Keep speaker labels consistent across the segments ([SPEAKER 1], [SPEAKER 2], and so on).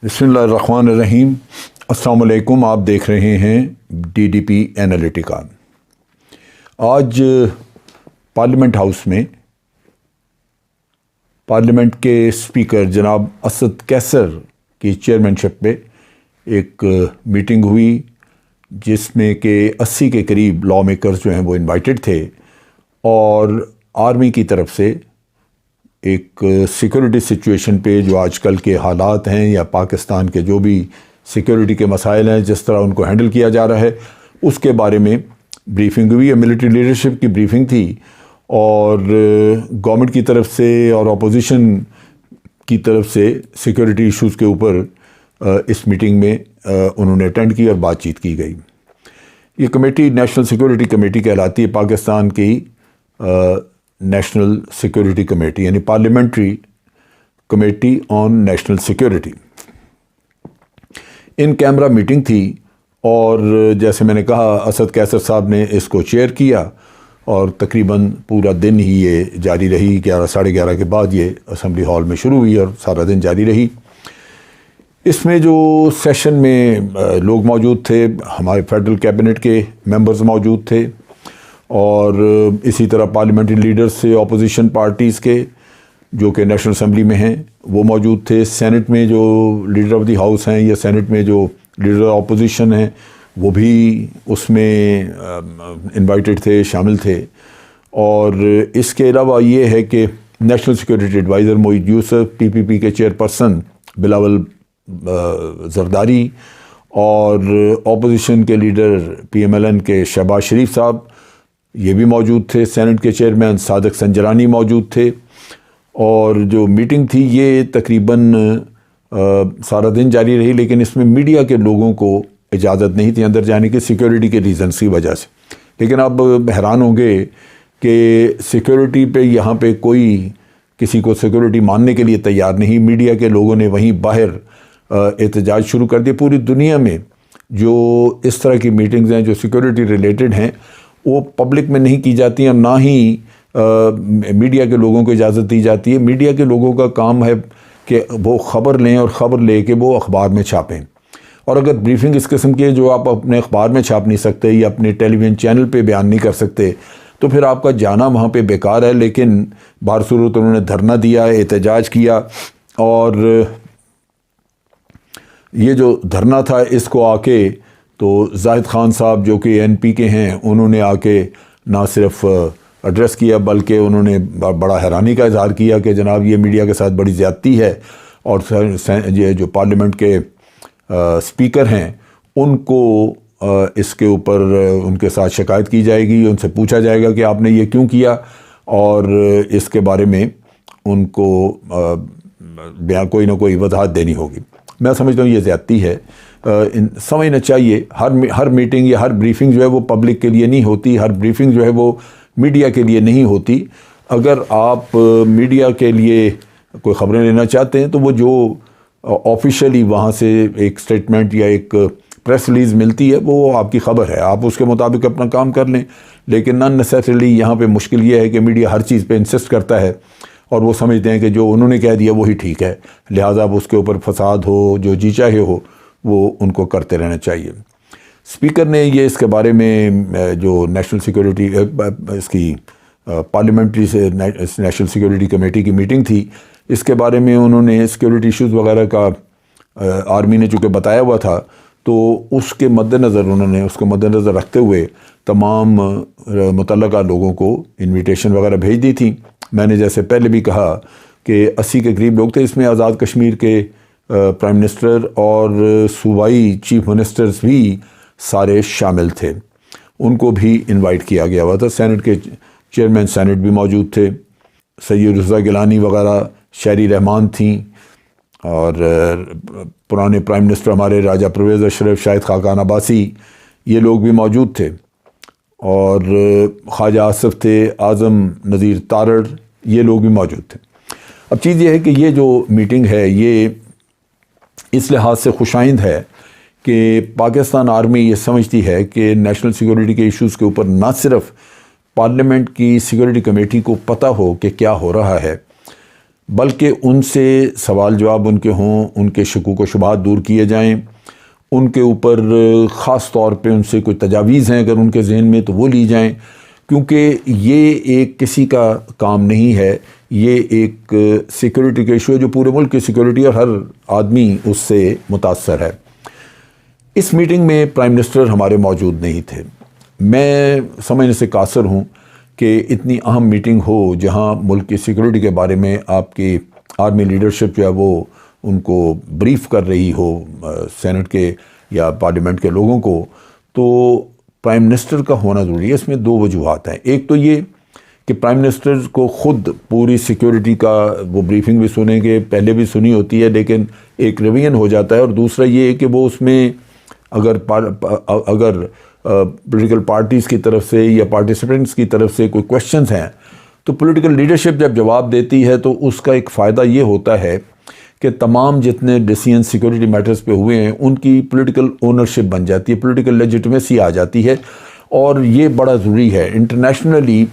[SPEAKER 1] بسم اللہ الرحمن الرحیم۔ السلام علیکم، آپ دیکھ رہے ہیں ڈی ڈی پی اینالیٹیکا۔ آج پارلیمنٹ ہاؤس میں پارلیمنٹ کے اسپیکر جناب اسد کیسر کی چیئرمین شپ پہ ایک میٹنگ ہوئی، جس میں کہ 80 کے قریب لا میکرز جو ہیں وہ انوائٹڈ تھے، اور آرمی کی طرف سے ایک سیکورٹی سچویشن پہ جو آج کل کے حالات ہیں یا پاکستان کے جو بھی سیکورٹی کے مسائل ہیں، جس طرح ان کو ہینڈل کیا جا رہا ہے، اس کے بارے میں بریفنگ ہوئی۔ ملٹری لیڈرشپ کی بریفنگ تھی، اور گورنمنٹ کی طرف سے اور اپوزیشن کی طرف سے سیکورٹی ایشوز کے اوپر اس میٹنگ میں انہوں نے اٹینڈ کی اور بات چیت کی گئی۔ یہ کمیٹی نیشنل سیکورٹی کمیٹی کہلاتی ہے، پاکستان کی نیشنل سیکورٹی کمیٹی، یعنی parliamentary committee on national security. In camera meeting تھی، اور جیسے میں نے کہا اسد کیسر صاحب نے اس کو چیئر کیا، اور تقریباً پورا دن ہی یہ جاری رہی۔ 11 ساڑھے 11 کے بعد یہ اسمبلی ہال میں شروع ہوئی اور سارا دن جاری رہی۔ اس میں جو سیشن میں لوگ موجود تھے، ہمارے فیڈرل کیبنٹ کے ممبرز موجود تھے، اور اسی طرح پارلیمنٹری لیڈرز سے اپوزیشن پارٹیز کے جو کہ نیشنل اسمبلی میں ہیں وہ موجود تھے۔ سینٹ میں جو لیڈر آف دی ہاؤس ہیں یا سینٹ میں جو لیڈر آف اپوزیشن ہیں وہ بھی اس میں انوائٹڈ تھے، شامل تھے۔ اور اس کے علاوہ یہ ہے کہ national security adviser Moeed Yusuf, P P P کے چیئرپرسن بلاول زرداری، اور اپوزیشن کے leader P M L N کے شہباز شریف صاحب یہ بھی موجود تھے۔ سینٹ کے چیئرمین صادق سنجرانی موجود تھے۔ اور جو میٹنگ تھی یہ تقریباً سارا دن جاری رہی، لیکن اس میں میڈیا کے لوگوں کو اجازت نہیں تھی اندر جانے کی، سیکورٹی کے ریزنس کی وجہ سے۔ لیکن آپ حیران ہوں گے کہ سیکورٹی پہ یہاں پہ کوئی کسی کو سیکورٹی ماننے کے لیے تیار نہیں۔ میڈیا کے لوگوں نے وہیں باہر احتجاج شروع کر دیا۔ پوری دنیا میں جو اس طرح کی میٹنگز ہیں جو سیکورٹی ریلیٹڈ ہیں، وہ پبلک میں نہیں کی جاتی ہیں، نہ ہی میڈیا کے لوگوں کو اجازت دی جاتی ہے۔ میڈیا کے لوگوں کا کام ہے کہ وہ خبر لیں اور خبر لے کے وہ اخبار میں چھاپیں، اور اگر بریفنگ اس قسم کی ہے جو آپ اپنے اخبار میں چھاپ نہیں سکتے یا اپنے ٹیلی ویژن چینل پہ بیان نہیں کر سکتے، تو پھر آپ کا جانا وہاں پہ بیکار ہے۔ لیکن بہر صورت انہوں نے دھرنا دیا، احتجاج کیا، اور یہ جو دھرنا تھا اس کو آ کے تو زاہد خان صاحب جو کہ این پی کے ہیں، انہوں نے آ کے نہ صرف ایڈریس کیا بلکہ انہوں نے بڑا حیرانی کا اظہار کیا کہ جناب یہ میڈیا کے ساتھ بڑی زیادتی ہے، اور یہ جو پارلیمنٹ کے اسپیکر ہیں ان کو اس کے اوپر ان کے ساتھ شکایت کی جائے گی، ان سے پوچھا جائے گا کہ آپ نے یہ کیوں کیا، اور اس کے بارے میں ان کو کوئی نہ کوئی وضاحت دینی ہوگی۔ میں سمجھتا ہوں یہ زیادتی ہے۔ سمجھنا چاہیے ہر میٹنگ یا ہر بریفنگ جو ہے وہ پبلک کے لیے نہیں ہوتی، ہر بریفنگ جو ہے وہ میڈیا کے لیے نہیں ہوتی۔ اگر آپ میڈیا کے لیے کوئی خبریں لینا چاہتے ہیں تو وہ جو آفیشیلی وہاں سے ایک سٹیٹمنٹ یا ایک پریس ریلیز ملتی ہے وہ آپ کی خبر ہے، آپ اس کے مطابق اپنا کام کر لیں۔ لیکن نان نیسیسریلی یہاں پہ مشکل یہ ہے کہ میڈیا ہر چیز پہ انسسٹ کرتا ہے، اور وہ سمجھتے ہیں کہ جو انہوں نے کہہ دیا وہی ٹھیک ہے، لہٰذا اب اس کے اوپر فساد ہو، جو جی چاہے ہو وہ ان کو کرتے رہنا چاہیے۔ اسپیکر نے یہ اس کے بارے میں جو نیشنل سیکورٹی اس کی پارلیمنٹری سے نیشنل سیکورٹی کمیٹی کی میٹنگ تھی، اس کے بارے میں انہوں نے سیکورٹی ایشوز وغیرہ کا آرمی نے چونکہ بتایا ہوا تھا، تو اس کے مد نظر رکھتے ہوئے تمام متعلقہ لوگوں کو انویٹیشن وغیرہ بھیج دی تھی۔ میں نے جیسے پہلے بھی کہا کہ 80 کے قریب لوگ تھے، اس میں آزاد کشمیر کے پرائم منسٹر اور صوبائی چیف منسٹرز بھی سارے شامل تھے، ان کو بھی انوائٹ کیا گیا ہوا تھا۔ سینٹ کے چیئرمین سینٹ بھی موجود تھے، سید رضا گیلانی وغیرہ، شہری رحمان تھیں، اور پرانے پرائم منسٹر ہمارے راجہ پرویز اشرف، شاہد خاقان عباسی، یہ لوگ بھی موجود تھے، اور خواجہ آصف تھے، اعظم نذیر تارڑ، یہ لوگ بھی موجود تھے۔ اب چیز یہ ہے کہ یہ جو میٹنگ ہے یہ اس لحاظ سے خوش آئند ہے کہ پاکستان آرمی یہ سمجھتی ہے کہ نیشنل سیکورٹی کے ایشوز کے اوپر نہ صرف پارلیمنٹ کی سیکورٹی کمیٹی کو پتہ ہو کہ کیا ہو رہا ہے، بلکہ ان سے سوال جواب ان کے ہوں، ان کے شکوک و شبہات دور کیے جائیں، ان کے اوپر خاص طور پہ ان سے کوئی تجاویز ہیں اگر ان کے ذہن میں تو وہ لی جائیں، کیونکہ یہ ایک کسی کا کام نہیں ہے، یہ ایک سیکورٹی کا ایشو ہے جو پورے ملک کی سیکورٹی اور ہر آدمی اس سے متاثر ہے۔ اس میٹنگ میں پرائم منسٹر ہمارے موجود نہیں تھے۔ میں سمجھنے سے قاصر ہوں کہ اتنی اہم میٹنگ ہو جہاں ملک کی سیکورٹی کے بارے میں آپ کی آرمی لیڈرشپ جو ہے وہ ان کو بریف کر رہی ہو، سینٹ کے یا پارلیمنٹ کے لوگوں کو، تو پرائم منسٹر کا ہونا ضروری ہے۔ اس میں دو وجوہات ہیں۔ ایک تو یہ کہ پرائم منسٹر کو خود پوری سیکورٹی کا وہ بریفنگ بھی سنیں گے، پہلے بھی سنی ہوتی ہے لیکن ایک ریویژن ہو جاتا ہے، اور دوسرا یہ کہ وہ اس میں اگر پولیٹیکل پارٹیز کی طرف سے یا پارٹیسپینٹس کی طرف سے کوئی کویشچنز ہیں تو پولیٹیکل لیڈرشپ جب جواب دیتی ہے تو اس کا ایک فائدہ یہ ہوتا ہے کہ تمام جتنے ڈیسیژن سیکورٹی میٹرز پہ ہوئے ہیں ان کی پولیٹیکل اونرشپ بن جاتی ہے، پولیٹیکل لیجیٹمیسی آ جاتی ہے، اور یہ بڑا ضروری ہے انٹرنیشنلی،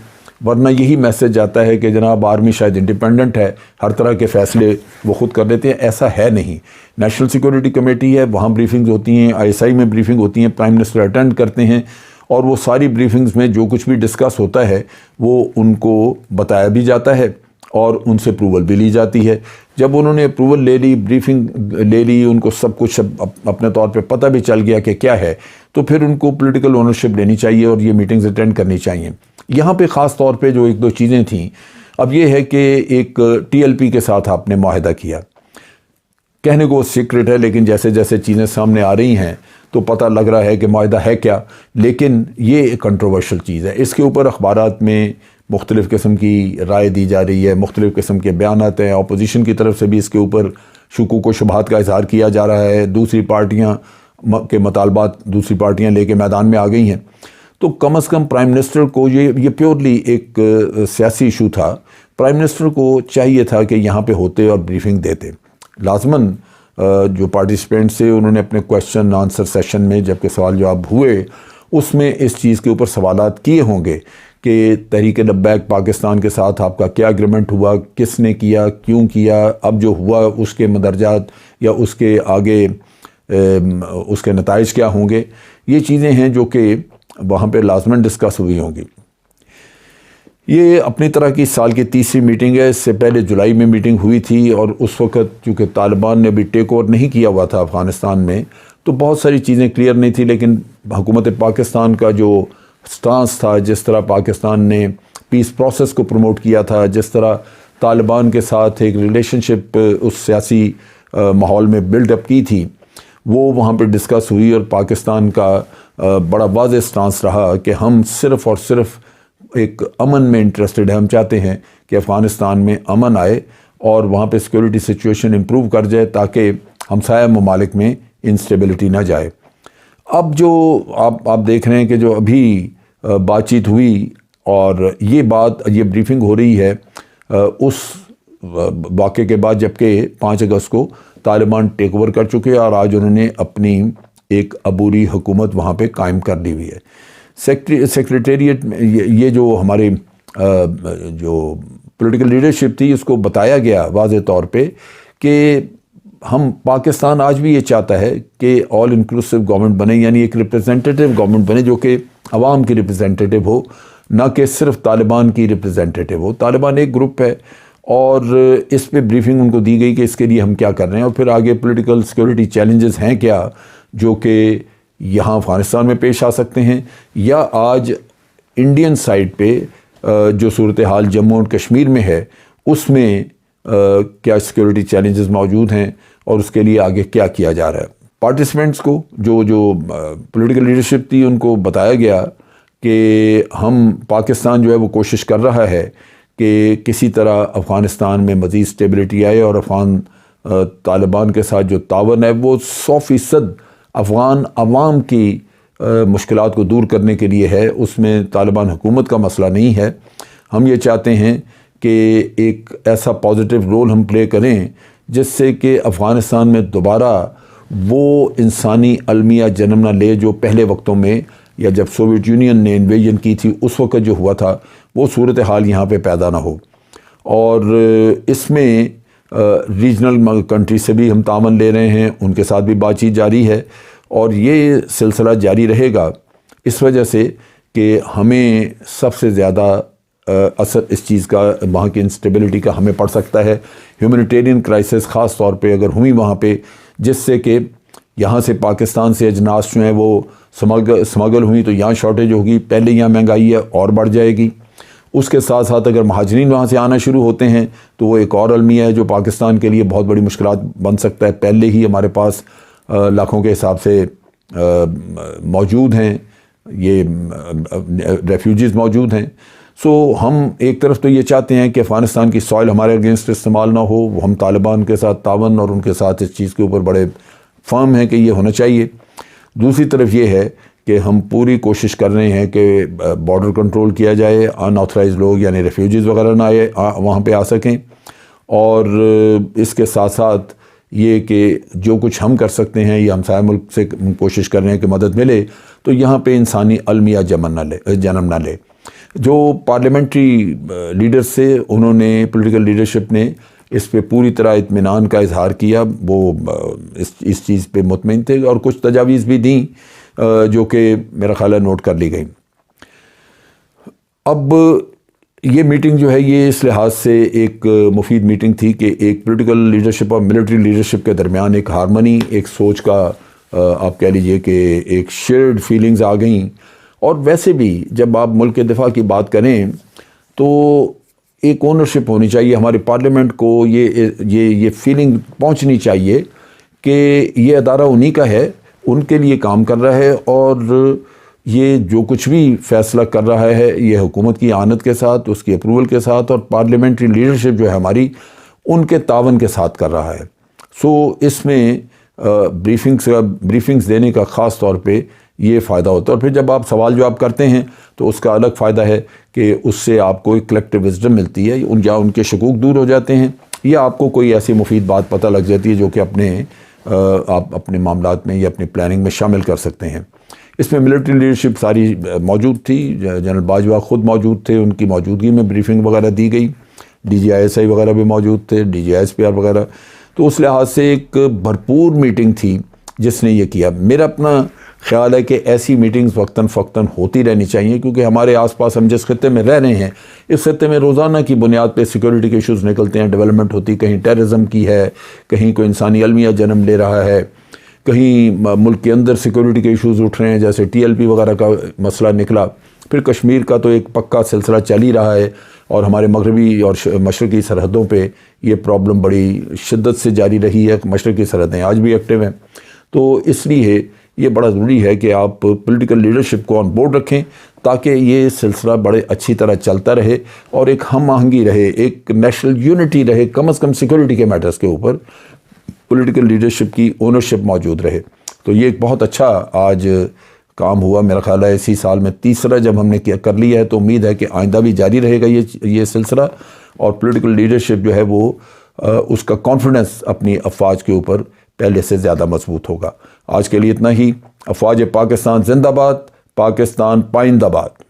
[SPEAKER 1] ورنہ یہی میسج آتا ہے کہ جناب آرمی شاید انڈیپینڈنٹ ہے، ہر طرح کے فیصلے وہ خود کر لیتے ہیں۔ ایسا ہے نہیں۔ نیشنل سیکورٹی کمیٹی ہے، وہاں بریفنگز ہوتی ہیں، ISI میں بریفنگ ہوتی ہیں، پرائم منسٹر اٹینڈ کرتے ہیں، اور وہ ساری بریفنگز میں جو کچھ بھی ڈسکس ہوتا ہے وہ ان کو بتایا بھی جاتا ہے اور ان سے اپروول بھی لی جاتی ہے۔ جب انہوں نے اپروول لے لی، بریفنگ لے لی، ان کو سب کچھ اپنے طور پہ پتہ بھی چل گیا کہ کیا ہے، تو پھر ان کو پولیٹیکل اونرشپ لینی چاہیے اور یہ میٹنگز اٹینڈ کرنی چاہیے۔ یہاں پہ خاص طور پہ جو ایک دو چیزیں تھیں، اب یہ ہے کہ ایک TLP کے ساتھ آپ نے معاہدہ کیا، کہنے کو سیکرٹ ہے لیکن جیسے جیسے چیزیں سامنے آ رہی ہیں تو پتہ لگ رہا ہے کہ معاہدہ ہے کیا، لیکن یہ ایک کنٹروورشل چیز ہے۔ اس کے اوپر اخبارات میں مختلف قسم کی رائے دی جا رہی ہے، مختلف قسم کے بیانات ہیں، اپوزیشن کی طرف سے بھی اس کے اوپر شکوک و شبہات کا اظہار کیا جا رہا ہے، دوسری پارٹیاں کے مطالبات دوسری پارٹیاں لے کے میدان میں آ گئی ہیں۔ تو کم از کم پرائم منسٹر کو یہ پیورلی ایک سیاسی ایشو تھا، پرائم منسٹر کو چاہیے تھا کہ یہاں پہ ہوتے اور بریفنگ دیتے۔ لازماً جو پارٹیسپینٹس سے انہوں نے اپنے کویشچن آنسر سیشن میں جب کہ سوال جواب ہوئے اس میں اس چیز کے اوپر سوالات کیے ہوں گے کہ تحریک لبیک پاکستان کے ساتھ آپ کا کیا اگریمنٹ ہوا، کس نے کیا، کیوں کیا، اب جو ہوا اس کے مندرجات یا اس کے آگے اس کے نتائج کیا ہوں گے۔ یہ چیزیں ہیں جو کہ وہاں پہ لازماً ڈسکس ہوئی ہوں گی۔ یہ اپنی طرح کی سال کی تیسری میٹنگ ہے، اس سے پہلے جولائی میں میٹنگ ہوئی تھی، اور اس وقت چونکہ طالبان نے ابھی ٹیک اوور نہیں کیا ہوا تھا افغانستان میں تو بہت ساری چیزیں کلیئر نہیں تھی، لیکن حکومت پاکستان کا جو سٹانس تھا، جس طرح پاکستان نے پیس پروسیس کو پروموٹ کیا تھا، جس طرح طالبان کے ساتھ ایک ریلیشن شپ اس سیاسی ماحول میں بلڈ اپ کی تھی، وہ وہاں پہ ڈسکس ہوئی، اور پاکستان کا بڑا واضح سٹانس رہا کہ ہم صرف اور صرف ایک امن میں انٹرسٹڈ ہیں، ہم چاہتے ہیں کہ افغانستان میں امن آئے اور وہاں پہ سیکورٹی سچویشن امپروو کر جائے تاکہ ہمسایہ ممالک میں انسٹیبلٹی نہ جائے۔ اب جو آپ دیکھ رہے ہیں کہ جو ابھی بات چیت ہوئی اور یہ بریفنگ ہو رہی ہے اس واقعے کے بعد، جبکہ 5 اگست کو طالبان ٹیک اوور کر چکے اور آج انہوں نے اپنی ایک عبوری حکومت وہاں پہ قائم کر لی ہوئی ہے۔ سیکریٹریٹ میں یہ جو ہمارے جو پولیٹیکل لیڈرشپ تھی اس کو بتایا گیا واضح طور پہ کہ ہم پاکستان آج بھی یہ چاہتا ہے کہ آل انکلوسیو گورنمنٹ بنے، یعنی ایک ریپریزنٹیٹیو گورنمنٹ بنے جو کہ عوام کی ریپریزنٹیٹیو ہو، نہ کہ صرف طالبان کی ریپریزنٹیٹیو ہو۔ طالبان ایک گروپ ہے اور اس پہ بریفنگ ان کو دی گئی کہ اس کے لیے ہم کیا کر رہے ہیں، اور پھر آگے پولیٹیکل سیکورٹی چیلنجز ہیں کیا جو کہ یہاں افغانستان میں پیش آ سکتے ہیں، یا آج انڈین سائڈ پہ جو صورتحال جموں اور کشمیر میں ہے اس میں کیا سیکورٹی چیلنجز موجود ہیں اور اس کے لیے آگے کیا کیا جا رہا ہے۔ پارٹیسپینٹس کو جو پولیٹیکل لیڈرشپ تھی ان کو بتایا گیا کہ ہم پاکستان جو ہے وہ کوشش کر رہا ہے کہ کسی طرح افغانستان میں مزید اسٹیبلٹی آئے، اور طالبان کے ساتھ جو تعاون ہے وہ 100% افغان عوام کی مشکلات کو دور کرنے کے لیے ہے، اس میں طالبان حکومت کا مسئلہ نہیں ہے۔ ہم یہ چاہتے ہیں کہ ایک ایسا پازیٹیو رول ہم پلے کریں جس سے کہ افغانستان میں دوبارہ وہ انسانی المیہ جنم نہ لے جو پہلے وقتوں میں یا جب سوویت یونین نے انویژن کی تھی اس وقت جو ہوا تھا، وہ صورتحال یہاں پہ پیدا نہ ہو۔ اور اس میں ریجنل کنٹری سے بھی ہم تعاون لے رہے ہیں، ان کے ساتھ بھی بات چیت جاری ہے، اور یہ سلسلہ جاری رہے گا اس وجہ سے کہ ہمیں سب سے زیادہ اثر اس چیز کا، وہاں کی انسٹیبلٹی کا ہمیں پڑ سکتا ہے۔ ہیومینیٹیرین کرائسس خاص طور پہ اگر ہوئی وہاں پہ، جس سے کہ یہاں سے پاکستان سے اجناس جو ہیں وہ سمگل ہوئی تو یہاں شارٹیج ہوگی، پہلے یہاں مہنگائی ہے اور بڑھ جائے گی۔ اس کے ساتھ ساتھ اگر مہاجرین وہاں سے آنا شروع ہوتے ہیں تو وہ ایک اور المیہ ہے جو پاکستان کے لیے بہت بڑی مشکلات بن سکتا ہے۔ پہلے ہی ہمارے پاس لاکھوں کے حساب سے موجود ہیں، یہ ریفیوجیز موجود ہیں۔ سو ہم ایک طرف تو یہ چاہتے ہیں کہ افغانستان کی سوائل ہمارے اگینسٹ استعمال نہ ہو، ہم طالبان کے ساتھ تعاون اور ان کے ساتھ اس چیز کے اوپر بڑے فرم ہیں کہ یہ ہونا چاہیے۔ دوسری طرف یہ ہے کہ ہم پوری کوشش کر رہے ہیں کہ بارڈر کنٹرول کیا جائے، ان آتھرائز لوگ یعنی ریفیوجیز وغیرہ نہ وہاں پہ آ سکیں، اور اس کے ساتھ ساتھ یہ کہ جو کچھ ہم کر سکتے ہیں یہ ہمسایہ ملک سے کوشش کر رہے ہیں کہ مدد ملے، تو یہاں پہ انسانی المیہ جنم نہ لے۔ جو پارلیمنٹری لیڈر سے انہوں نے، پولیٹیکل لیڈرشپ نے اس پہ پوری طرح اطمینان کا اظہار کیا، وہ اس چیز پہ مطمئن تھے، اور کچھ تجاویز بھی دیں جو کہ میرا خیال ہے نوٹ کر لی گئی۔ اب یہ میٹنگ جو ہے یہ اس لحاظ سے ایک مفید میٹنگ تھی کہ ایک پولیٹیکل لیڈرشپ اور ملٹری لیڈرشپ کے درمیان ایک ہارمنی، ایک سوچ کا آپ کہہ لیجئے کہ ایک شیئرڈ فیلنگز آ گئیں۔ اور ویسے بھی جب آپ ملک کے دفاع کی بات کریں تو ایک اونرشپ ہونی چاہیے ہماری پارلیمنٹ کو، یہ فیلنگ پہنچنی چاہیے کہ یہ ادارہ انہی کا ہے، ان کے لیے کام کر رہا ہے، اور یہ جو کچھ بھی فیصلہ کر رہا ہے یہ حکومت کی اعانت کے ساتھ، اس کی اپروول کے ساتھ، اور پارلیمنٹری لیڈرشپ جو ہے ہماری ان کے تعاون کے ساتھ کر رہا ہے۔ سو اس میں بریفنگز دینے کا خاص طور پہ یہ فائدہ ہوتا ہے، اور پھر جب آپ سوال جواب کرتے ہیں تو اس کا الگ فائدہ ہے کہ اس سے آپ کو ایک کلیکٹیو وزڈم ملتی ہے، یا ان کے شکوک دور ہو جاتے ہیں، یا آپ کو کوئی ایسی مفید بات پتہ لگ جاتی ہے جو کہ آپ اپنے معاملات میں یا اپنی پلاننگ میں شامل کر سکتے ہیں۔ اس میں ملٹری لیڈرشپ ساری موجود تھی، جنرل باجوہ خود موجود تھے، ان کی موجودگی میں بریفنگ وغیرہ دی گئی، D G I S I وغیرہ بھی موجود تھے، D G I S P R وغیرہ۔ تو اس لحاظ سے ایک بھرپور میٹنگ تھی جس نے یہ کیا۔ میرا اپنا خیال ہے کہ ایسی میٹنگز وقتاً فوقتاً ہوتی رہنی چاہیے، کیونکہ ہمارے آس پاس ہم جس خطے میں رہ رہے ہیں اس خطے میں روزانہ کی بنیاد پہ سیکورٹی کے ایشوز نکلتے ہیں، ڈیولپمنٹ ہوتی، کہیں ٹیررزم کی ہے، کہیں کوئی انسانی المیہ جنم لے رہا ہے، کہیں ملک کے اندر سیکورٹی کے ایشوز اٹھ رہے ہیں، جیسے ٹی ایل پی وغیرہ کا مسئلہ نکلا، پھر کشمیر کا تو ایک پکا سلسلہ چل ہی رہا ہے، اور ہمارے مغربی اور مشرقی سرحدوں پہ یہ پرابلم بڑی شدت سے جاری رہی ہے، مشرقی سرحدیں آج بھی ایکٹیو ہیں۔ تو اس لیے یہ بڑا ضروری ہے کہ آپ پولیٹیکل لیڈرشپ کو آن بورڈ رکھیں تاکہ یہ سلسلہ بڑے اچھی طرح چلتا رہے، اور ایک ہم آہنگی رہے، ایک نیشنل یونٹی رہے، کم از کم سیکورٹی کے میٹرز کے اوپر پولیٹیکل لیڈرشپ کی اونرشپ موجود رہے۔ تو یہ ایک بہت اچھا آج کام ہوا، میرا خیال ہے اسی سال میں تیسرا جب ہم نے کر لیا ہے، تو امید ہے کہ آئندہ بھی جاری رہے گا یہ سلسلہ، اور پولیٹیکل لیڈرشپ جو ہے وہ اس کا کانفیڈنس اپنی افواج کے اوپر پہلے سے زیادہ مضبوط ہوگا۔ آج کے لیے اتنا ہی۔ افواج پاکستان زندہ باد، پاکستان پائندہ باد۔